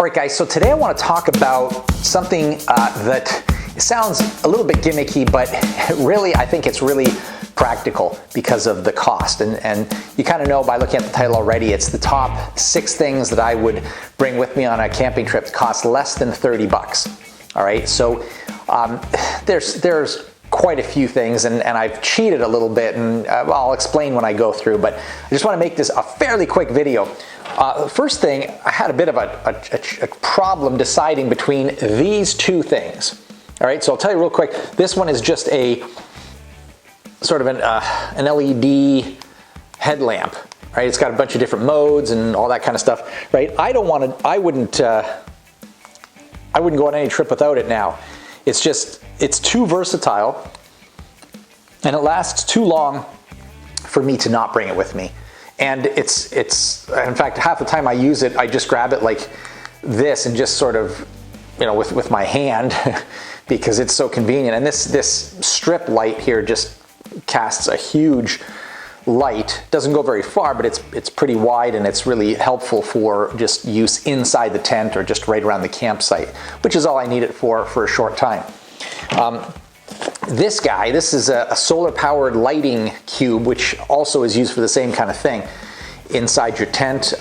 All right, guys, so today I want to talk about something that sounds a little bit gimmicky, but really I think it's really practical because of the cost. And you kind of know by looking at the title already, it's the top 6 things that I would bring with me on a camping trip that cost less than 30 bucks. All right, so there's quite a few things, and I've cheated a little bit, and I'll explain when I go through, but I just want to make this a fairly quick video. First thing, I had a bit of a problem deciding between these two things. All right, so I'll tell you real quick. This one is just a sort of an LED headlamp. Right, it's got a bunch of different modes and all that kind of stuff. Right, I wouldn't go on any trip without it now. It's too versatile, and it lasts too long for me to not bring it with me. And it's in fact, half the time I use it, I just grab it like this and just sort of, you know, with my hand because it's so convenient. And this strip light here just casts a huge light. Doesn't go very far, but it's pretty wide, and it's really helpful for just use inside the tent or just right around the campsite, which is all I need it for a short time. This is a solar powered lighting cube, which also is used for the same kind of thing inside your tent.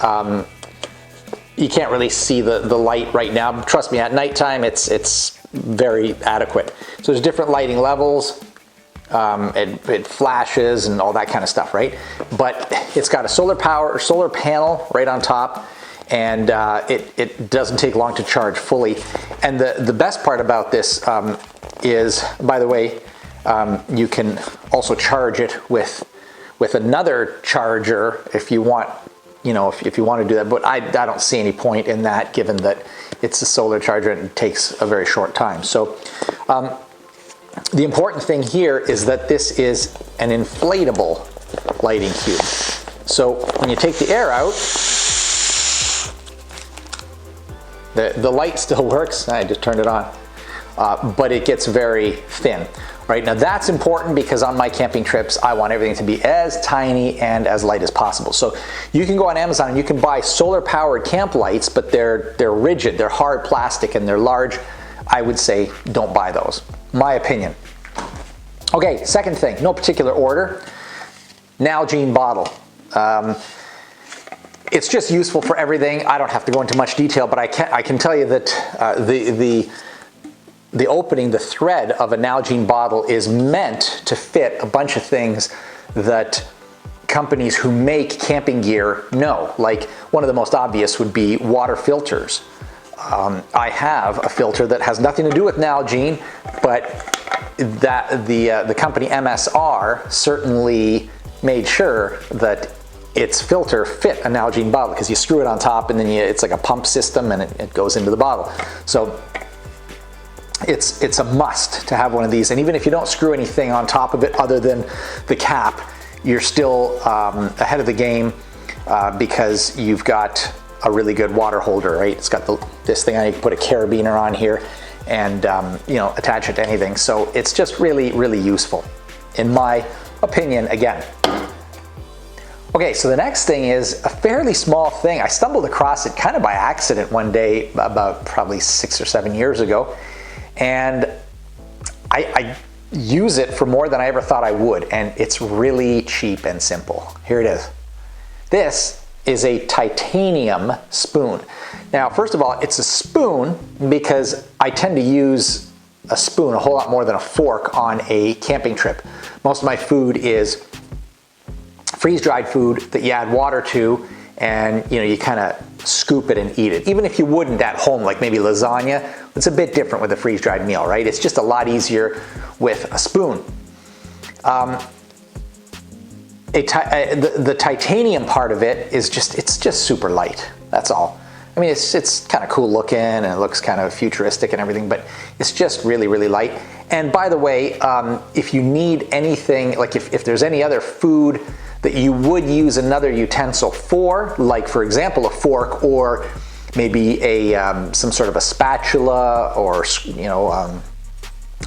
You can't really see the light right now, but trust me, at nighttime it's very adequate. So there's different lighting levels. It flashes and all that kind of stuff, right? But it's got a solar panel right on top, and it doesn't take long to charge fully. And the best part about this is, by the way, you can also charge it with another charger if you want, you know, if you want to do that. But I don't see any point in that, given that it's a solar charger and it takes a very short time. So the important thing here is that this is an inflatable lighting cube. So when you take the air out, the light still works. I just turned it on, but it gets very thin. Right, now that's important because on my camping trips, I want everything to be as tiny and as light as possible. So you can go on Amazon and you can buy solar powered camp lights, but they're rigid, they're hard plastic, and they're large. I would say don't buy those. My opinion. Okay, second thing, no particular order, nalgene bottle. It's just useful for everything. I don't have to go into much detail, but I can tell you that the opening, the thread of a nalgene bottle is meant to fit a bunch of things that companies who make camping gear know. Like, one of the most obvious would be water filters. I have a filter that has nothing to do with nalgene, but that the company MSR certainly made sure that its filter fit a nalgene bottle, because you screw it on top and then it's like a pump system, and it goes into the bottle. So it's a must to have one of these. And even if you don't screw anything on top of it other than the cap, you're still ahead of the game because you've got a really good water holder, right? It's got this thing on. You can put a carabiner on here and you know, attach it to anything. So it's just really, really useful, in my opinion, again. Okay, so the next thing is a fairly small thing. I stumbled across it kind of by accident one day about probably 6 or 7 years ago, and I use it for more than I ever thought I would, and it's really cheap and simple. Here it is. This is a titanium spoon. Now, first of all, it's a spoon because I tend to use a spoon a whole lot more than a fork on a camping trip. Most of my food is freeze-dried food that you add water to, and you kind of scoop it and eat it. Even if you wouldn't at home, like maybe lasagna, it's a bit different with a freeze-dried meal, right? It's just a lot easier with a spoon. The titanium part of it is just super light. That's all. I mean, it's kind of cool looking, and it looks kind of futuristic and everything, but it's just really, really light. And by the way, if you need anything, like if there's any other food that you would use another utensil for, like for example a fork, or maybe some sort of a spatula, or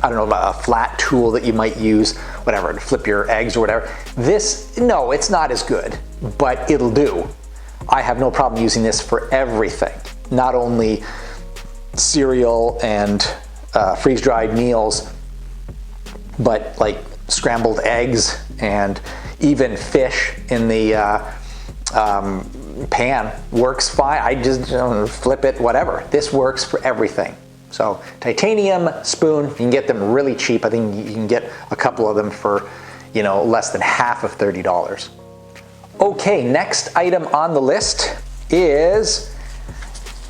I don't know, a flat tool that you might use, whatever, to flip your eggs or whatever. This, no, it's not as good, but it'll do. I have no problem using this for everything. not only cereal and freeze-dried meals, but like scrambled eggs and even fish in the pan works fine. I just flip it, whatever. This works for everything. So titanium spoon, you can get them really cheap. I think you can get a couple of them for, less than half of $30. Okay, next item on the list is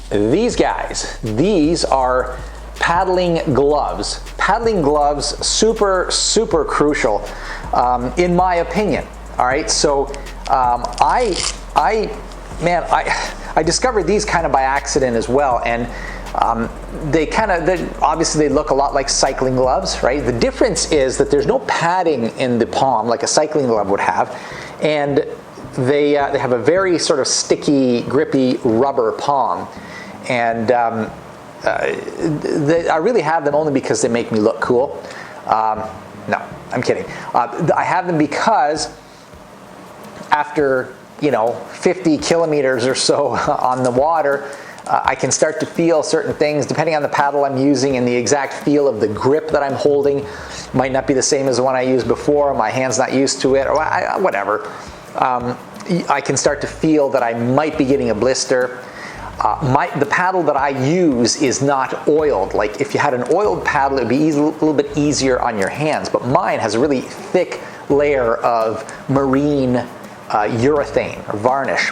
these guys. These are paddling gloves. Paddling gloves, super, super crucial, in my opinion. All right, so I discovered these kind of by accident as well, and obviously they look a lot like cycling gloves, right? The difference is that there's no padding in the palm like a cycling glove would have, and they have a very sort of sticky, grippy rubber palm, and I really have them only because they make me look cool. No, I'm kidding. I have them because after 50 kilometers or so on the water, I can start to feel certain things depending on the paddle I'm using, and the exact feel of the grip that I'm holding might not be the same as the one I used before. My hand's not used to it, or whatever. I can start to feel that I might be getting a blister. The paddle that I use is not oiled. Like if you had an oiled paddle, it would be a little bit easier on your hands, but mine has a really thick layer of marine urethane or varnish,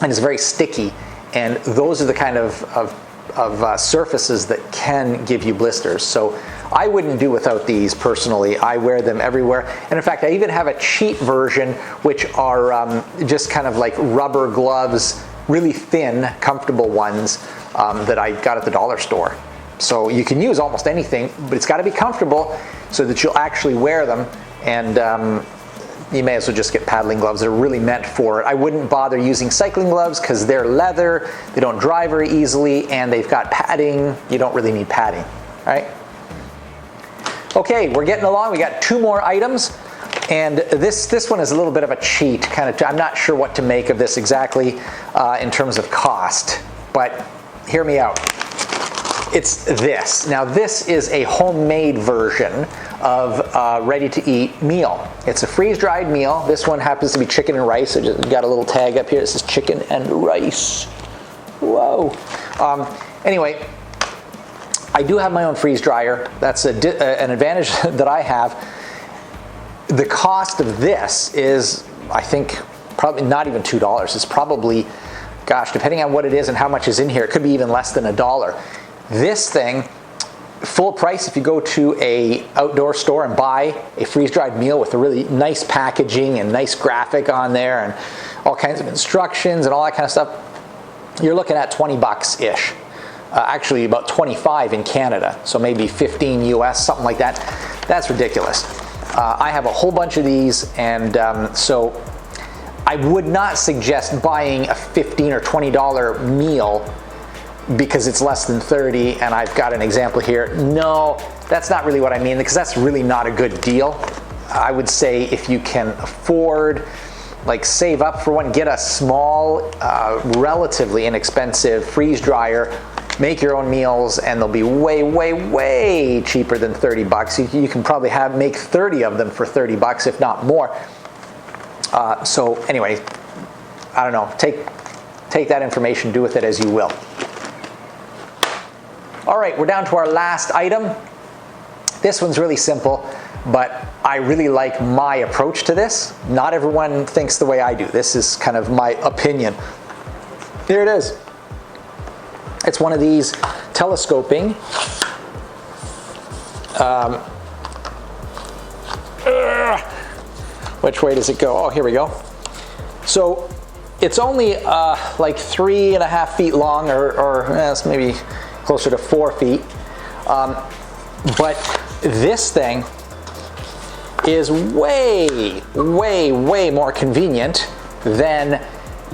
and it's very sticky, and those are the kind of surfaces that can give you blisters. So I wouldn't do without these personally. I wear them everywhere, and in fact I even have a cheap version, which are just kind of like rubber gloves, really thin, comfortable ones that I got at the dollar store. So you can use almost anything, but it's got to be comfortable so that you'll actually wear them, and you may as well just get paddling gloves. They're really meant for it. I wouldn't bother using cycling gloves because they're leather, they don't dry very easily, and they've got padding. You don't really need padding, right? Okay, we're getting along. We got two more items, and this one is a little bit of a cheat. I'm not sure what to make of this exactly in terms of cost, but hear me out. It's this. Now this is a homemade version of ready-to-eat meal. It's a freeze-dried meal. This one happens to be chicken and rice. So just got a little tag up here that says chicken and rice. Whoa. Anyway, I do have my own freeze dryer. That's an advantage that I have. The cost of this is, I think, probably not even $2. It's probably, gosh, depending on what it is and how much is in here, it could be even less than $1. This thing, full price, if you go to a outdoor store and buy a freeze-dried meal with a really nice packaging and nice graphic on there and all kinds of instructions and all that kind of stuff, you're looking at 20 bucks-ish. Actually about 25 in Canada, so maybe 15 US, something like that. That's ridiculous. I have a whole bunch of these, and so I would not suggest buying a $15 or $20 meal because it's less than 30, and I've got an example here. No, that's not really what I mean, because that's really not a good deal. I would say if you can afford, like save up for one, get a small, relatively inexpensive freeze dryer, make your own meals, and they'll be way, way, way cheaper than 30 bucks. You can probably make 30 of them for 30 bucks, if not more. So anyway, I don't know, take that information, do with it as you will. All right, we're down to our last item. This one's really simple, but I really like my approach to this. Not everyone thinks the way I do. This is kind of my opinion. Here it is. It's one of these telescoping which way does it go? Oh, here we go. So it's only like 3.5 feet long, or it's maybe closer to 4 feet. But this thing is way, way, way more convenient than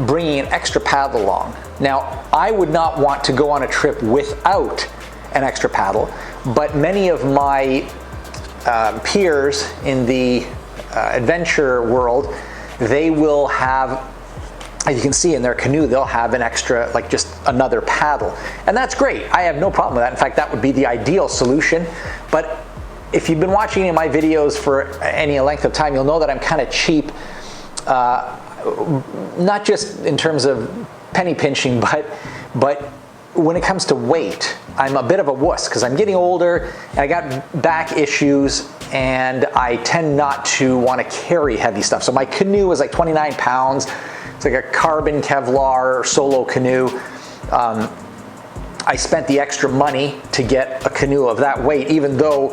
bringing an extra paddle along. Now, I would not want to go on a trip without an extra paddle, but many of my peers in the adventure world, they will have as you can see in their canoe, they'll have an extra, like just another paddle. And that's great. I have no problem with that. In fact, that would be the ideal solution. But if you've been watching any of my videos for any length of time, you'll know that I'm kind of cheap, not just in terms of penny pinching, but when it comes to weight, I'm a bit of a wuss because I'm getting older and I got back issues and I tend not to want to carry heavy stuff. So my canoe is like 29 pounds. It's like a carbon Kevlar solo canoe. I spent the extra money to get a canoe of that weight, even though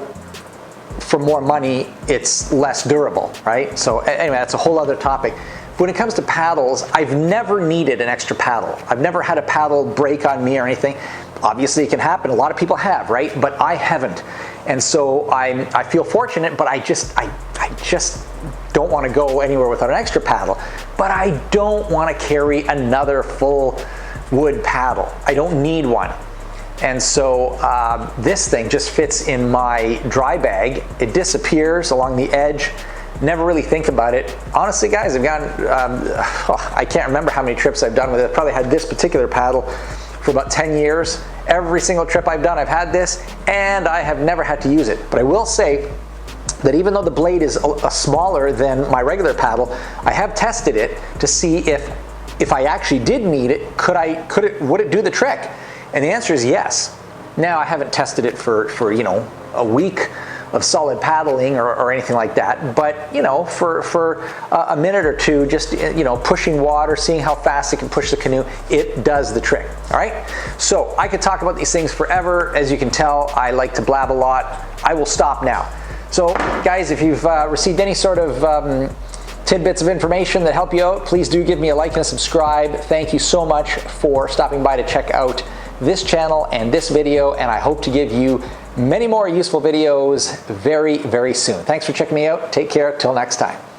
for more money, it's less durable, right? So anyway, that's a whole other topic. When it comes to paddles, I've never needed an extra paddle. I've never had a paddle break on me or anything. Obviously, it can happen. A lot of people have, right? But I haven't. And so I feel fortunate, but I just don't want to go anywhere without an extra paddle. But I don't want to carry another full wood paddle. I don't need one. And so this thing just fits in my dry bag. It disappears along the edge. Never really think about it. Honestly, guys, I've gone, I can't remember how many trips I've done with it. I've probably had this particular paddle for about 10 years. Every single trip I've done, I've had this, and I have never had to use it. But I will say that even though the blade is smaller than my regular paddle, I have tested it to see if I actually did need it, would it do the trick? And the answer is yes. Now, I haven't tested it for you know, a week of solid paddling or anything like that, but you know, for a minute or two, just you know, pushing water, seeing how fast it can push the canoe, it does the trick. All right. So I could talk about these things forever. As you can tell, I like to blab a lot. I will stop now. So guys, if you've received any sort of tidbits of information that help you out, please do give me a like and a subscribe. Thank you so much for stopping by to check out this channel and this video, and I hope to give you many more useful videos very, very soon. Thanks for checking me out. Take care. Till next time.